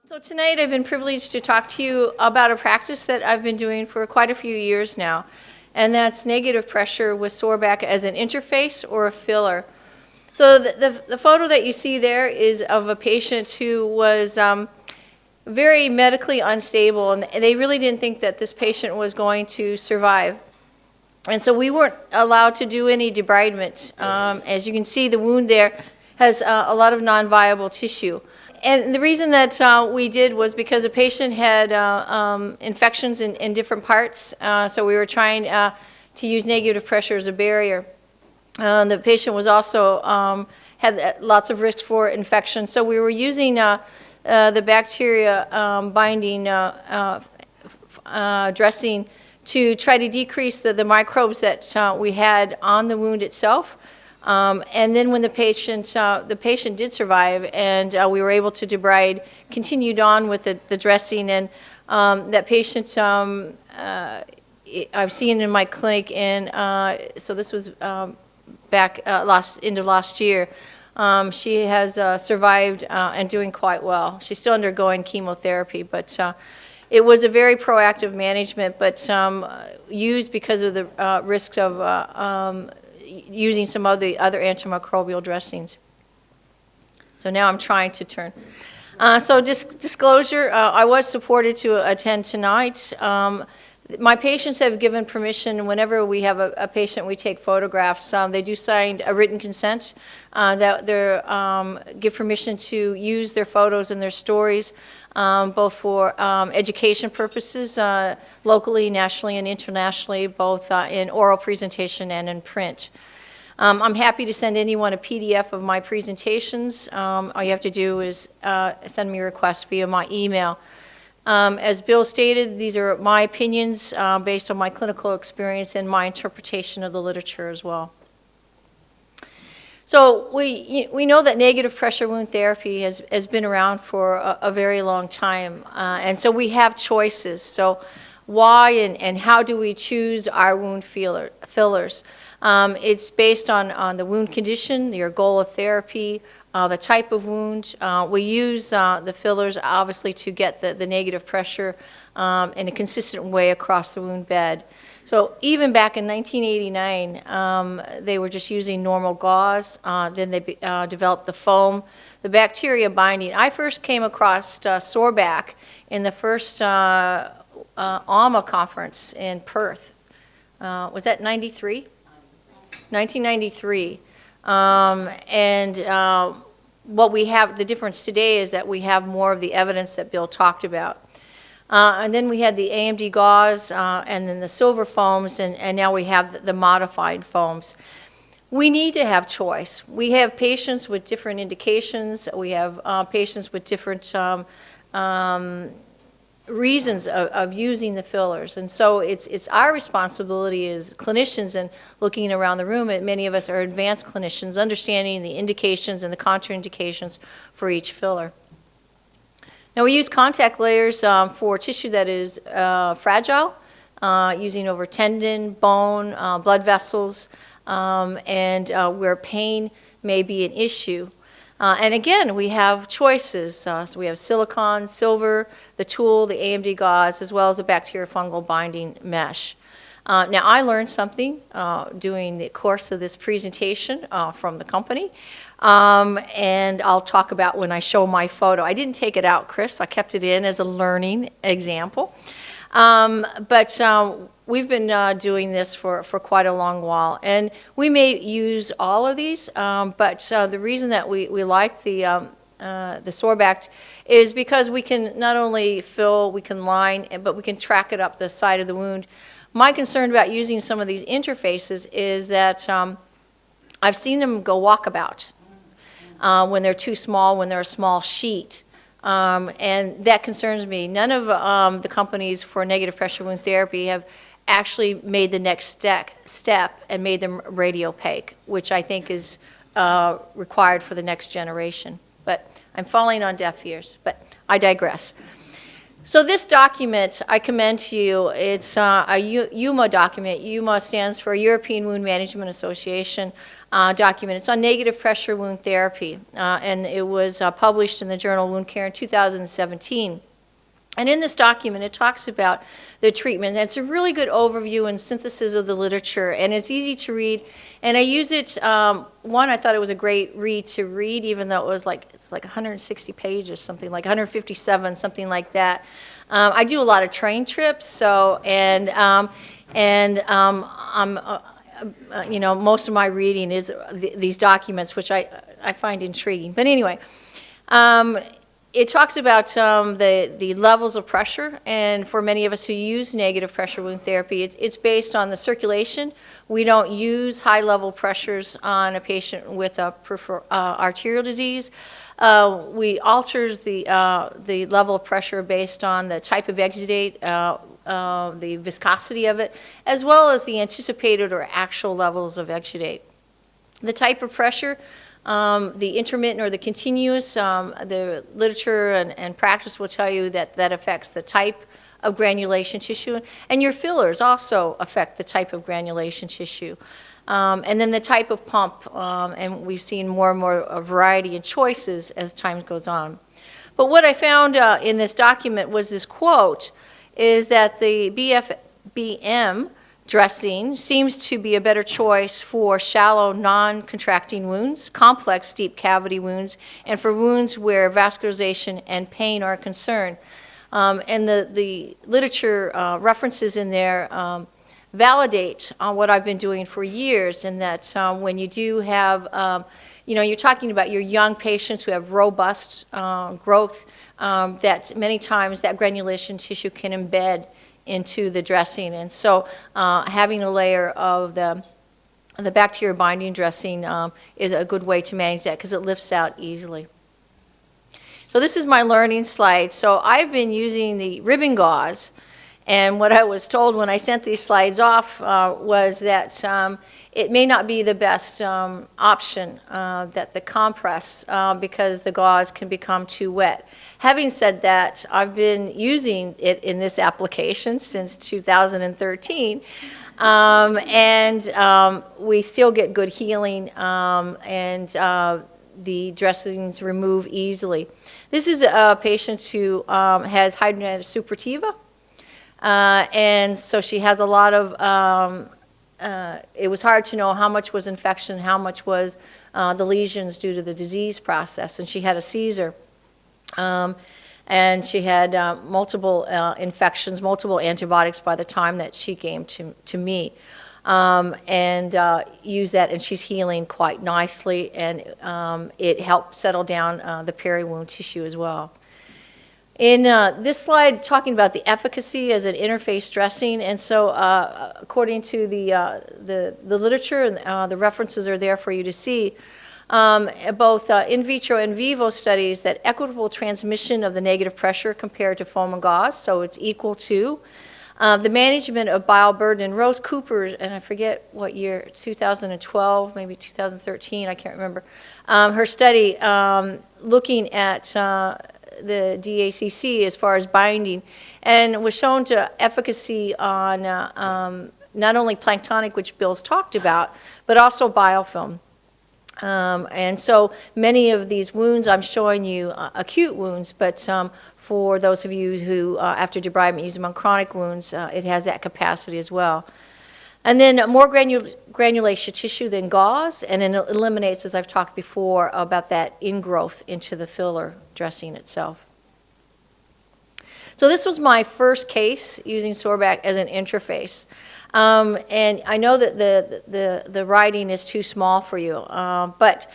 So tonight I've been privileged to talk to you about a practice that I've been doing for quite a few years now, and that's negative pressure with Sorbact as an interface or a filler. So the photo that you see there is of a patient who was very medically unstable, and they really didn't think that this patient was going to survive. And so we weren't allowed to do any debridement. As you can see, the wound there has a lot of non-viable tissue. And the reason that we did was because the patient had infections in different parts, so we were trying to use negative pressure as a barrier. The patient was also had lots of risk for infection, so we were using the bacteria binding dressing to try to decrease the microbes that we had on the wound itself. And then when the patient did survive and we were able to debride, continued on with the dressing, and that patient I've seen in my clinic, and so this was back end of last year. She has survived and doing quite well. She's still undergoing chemotherapy, but it was a very proactive management, but used because of the risks of using some of the other antimicrobial dressings. So now I'm trying to turn. So disclosure, I was supported to attend tonight. My patients have given permission whenever we have a patient, we take photographs. They do sign a written consent that they give permission to use their photos and their stories, both for education purposes, locally, nationally, and internationally, both in oral presentation and in print. I'm happy to send anyone a PDF of my presentations. All you have to do is send me a request via my email. As Bill stated, these are my opinions based on my clinical experience and my interpretation of the literature as well. So we know that negative pressure wound therapy has been around for a very long time, and so we have choices. So why and how do we choose our wound fillers? It's based on the wound condition, your goal of therapy, the type of wound. We use the fillers obviously to get the negative pressure in a consistent way across the wound bed. So even back in 1989, they were just using normal gauze. Then they developed the foam, the bacteria binding. I first came across Sorbact in the first AMA conference in Perth. Was that 93? 1993. What we have, the difference today is that we have more of the evidence that Bill talked about. And then we had the AMD gauze and then the silver foams, and now we have the modified foams. We need to have choice. We have patients with different indications. We have patients with different reasons of using the fillers, and so it's our responsibility as clinicians, and looking around the room, and many of us are advanced clinicians, understanding the indications and the contraindications for each filler. Now we use contact layers for tissue that is fragile, using over tendon, bone, blood vessels, and where pain may be an issue. And again, we have choices. So we have silicone, silver, the tool, the AMD gauze, as well as the bacteriofungal binding mesh. Now, I learned something doing the course of this presentation from the company, and I'll talk about when I show my photo. I didn't take it out, Chris. I kept it in as a learning example. But we've been doing this for quite a long while, and we may use all of these, but the reason that we like the Sorbact is because we can not only fill, we can line, but we can track it up the side of the wound. My concern about using some of these interfaces is that I've seen them go walkabout when they're too small, when they're a small sheet. And that concerns me. None of the companies for negative pressure wound therapy have actually made the next step and made them radiopaque, which I think is required for the next generation. But I'm falling on deaf ears, but I digress. So this document I commend to you. It's a EWMA document. EWMA stands for European Wound Management Association. document. It's on negative pressure wound therapy, and it was published in the journal Wound Care in 2017. And in this document, it talks about the treatment. And it's a really good overview and synthesis of the literature, and it's easy to read. And I use it, one, I thought it was a great read to read, even though it's like 160 pages, something like 157, something like that. I do a lot of train trips, so, you know, most of my reading is these documents, which I find intriguing. But anyway, it talks about the levels of pressure, and for many of us who use negative pressure wound therapy, it's based on the circulation. We don't use high-level pressures on a patient with a arterial disease. We alters the level of pressure based on the type of exudate, the viscosity of it, as well as the anticipated or actual levels of exudate. The type of pressure, the intermittent or the continuous, the literature and practice will tell you that that affects the type of granulation tissue, and your fillers also affect the type of granulation tissue. And then the type of pump, and we've seen more and more variety and choices as time goes on. But what I found in this document was this quote, is that the BFBM dressing seems to be a better choice for shallow, non-contracting wounds, complex, deep cavity wounds, and for wounds where vascularization and pain are concerned. And the literature references in there validate what I've been doing for years, and that when you do have, you know, you're talking about your young patients who have robust growth, that many times that granulation tissue can embed into the dressing. And so having a layer of the bacteria binding dressing is a good way to manage that because it lifts out easily. So this is my learning slide. So I've been using the ribbon gauze, and what I was told when I sent these slides off was that it may not be the best option, that the compress, because the gauze can become too wet. Having said that, I've been using it in this application since 2013, and we still get good healing, and the dressings remove easily. This is a patient who has hidradenitis suppurativa, and so she has a lot of it was hard to know how much was infection, how much was the lesions due to the disease process, and she had a Caesar. And she had multiple infections, multiple antibiotics by the time that she came to me. And used that, and she's healing quite nicely, and it helped settle down the peri-wound tissue as well. In this slide, talking about the efficacy as an interface dressing, and so according to the literature, and the references are there for you to see, both in vitro and vivo studies that equitable transmission of the negative pressure compared to foam and gauze, so it's equal to the management of bile burden. And Rose Cooper, and I forget what year, 2012, maybe 2013, I can't remember, her study looking at the DACC as far as binding, and was shown to efficacy on not only planktonic, which Bill's talked about, but also biofilm. And so many of these wounds, I'm showing you acute wounds, but for those of you who, after debridement, use them on chronic wounds, it has that capacity as well. And then more granulation tissue than gauze, and then it eliminates, as I've talked before, about that ingrowth into the filler dressing itself. So this was my first case using Sorbact as an interface. And I know that the writing is too small for you, but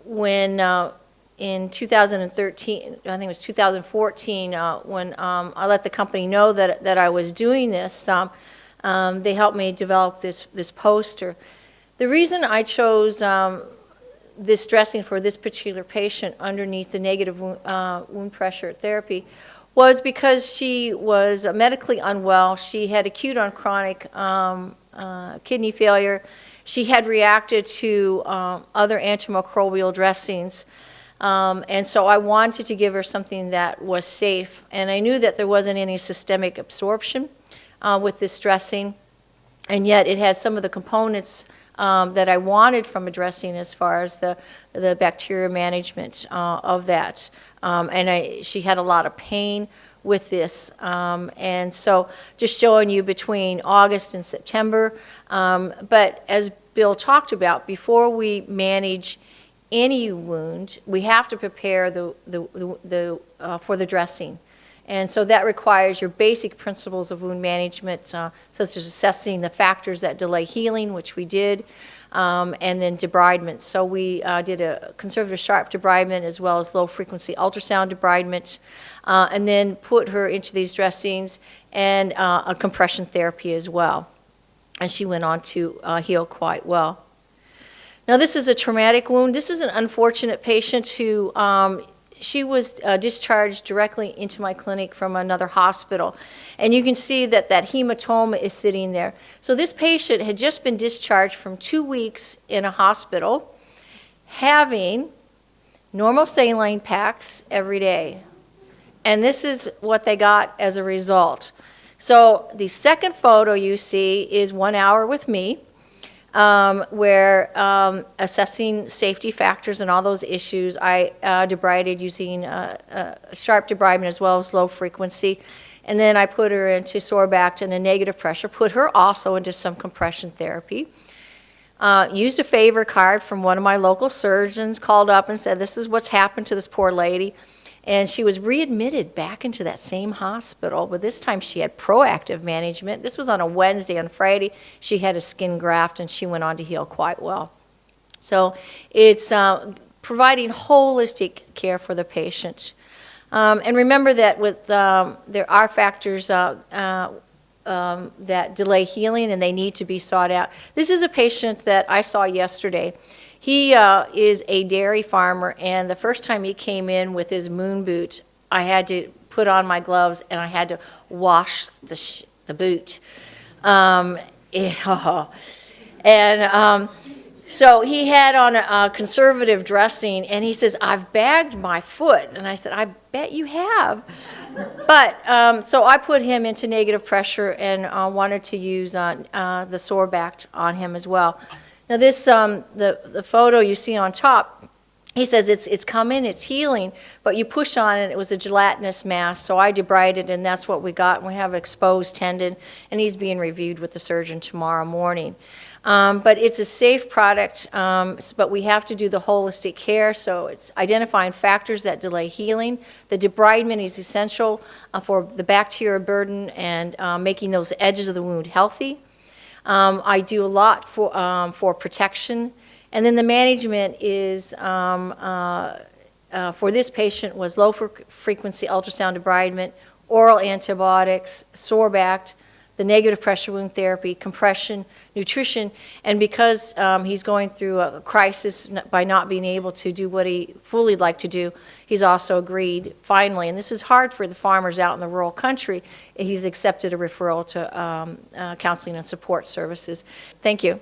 when in 2013, I think it was 2014, when I let the company know that I was doing this, they helped me develop this poster. The reason I chose this dressing for this particular patient underneath the negative wound pressure therapy was because she was medically unwell. She had acute on chronic kidney failure. She had reacted to other antimicrobial dressings. And so I wanted to give her something that was safe. And I knew that there wasn't any systemic absorption with this dressing. And yet it has some of the components that I wanted from a dressing as far as the bacteria management of that. And she had a lot of pain with this. And so just showing you between August and September. But as Bill talked about, before we manage any wound, we have to prepare for the dressing. And so that requires your basic principles of wound management, such as assessing the factors that delay healing, which we did, and then debridement. So we did a conservative sharp debridement as well as low-frequency ultrasound debridement, and then put her into these dressings and a compression therapy as well. And she went on to heal quite well. Now, this is a traumatic wound. This is an unfortunate patient who she was discharged directly into my clinic from another hospital. And you can see that that hematoma is sitting there. So this patient had just been discharged from 2 weeks in a hospital, having normal saline packs every day. And this is what they got as a result. So the second photo you see is 1 hour with me, where assessing safety factors and all those issues, I debrided using sharp debridement as well as low frequency. And then I put her into Sorbact and a negative pressure, put her also into some compression therapy. Used a favor card from one of my local surgeons, called up and said, this is what's happened to this poor lady. And she was readmitted back into that same hospital, but this time she had proactive management. This was on a Wednesday. On Friday, she had a skin graft, and she went on to heal quite well. So it's providing holistic care for the patient. And remember that with there are factors that delay healing, and they need to be sought out. This is a patient that I saw yesterday. He is a dairy farmer, and the first time he came in with his moon boot, I had to put on my gloves and I had to wash the boot. So he had on a conservative dressing, and he says, I've bagged my foot. And I said, I bet you have. But so I put him into negative pressure and wanted to use the Sorbact on him as well. Now this, the photo you see on top, he says it's coming, it's healing, but you push on it, it was a gelatinous mass, so I debrided, and that's what we got. We have exposed tendon, and he's being reviewed with the surgeon tomorrow morning. But it's a safe product, but we have to do the holistic care, so it's identifying factors that delay healing. The debridement is essential for the bacterial burden and making those edges of the wound healthy. I do a lot for protection, and then the management is for this patient was low frequency ultrasound debridement, oral antibiotics, Sorbact, the negative pressure wound therapy, compression, nutrition, and because he's going through a crisis by not being able to do what he fully liked to do, he's also agreed finally, and this is hard for the farmers out in the rural country, he's accepted a referral to counseling and support services. Thank you.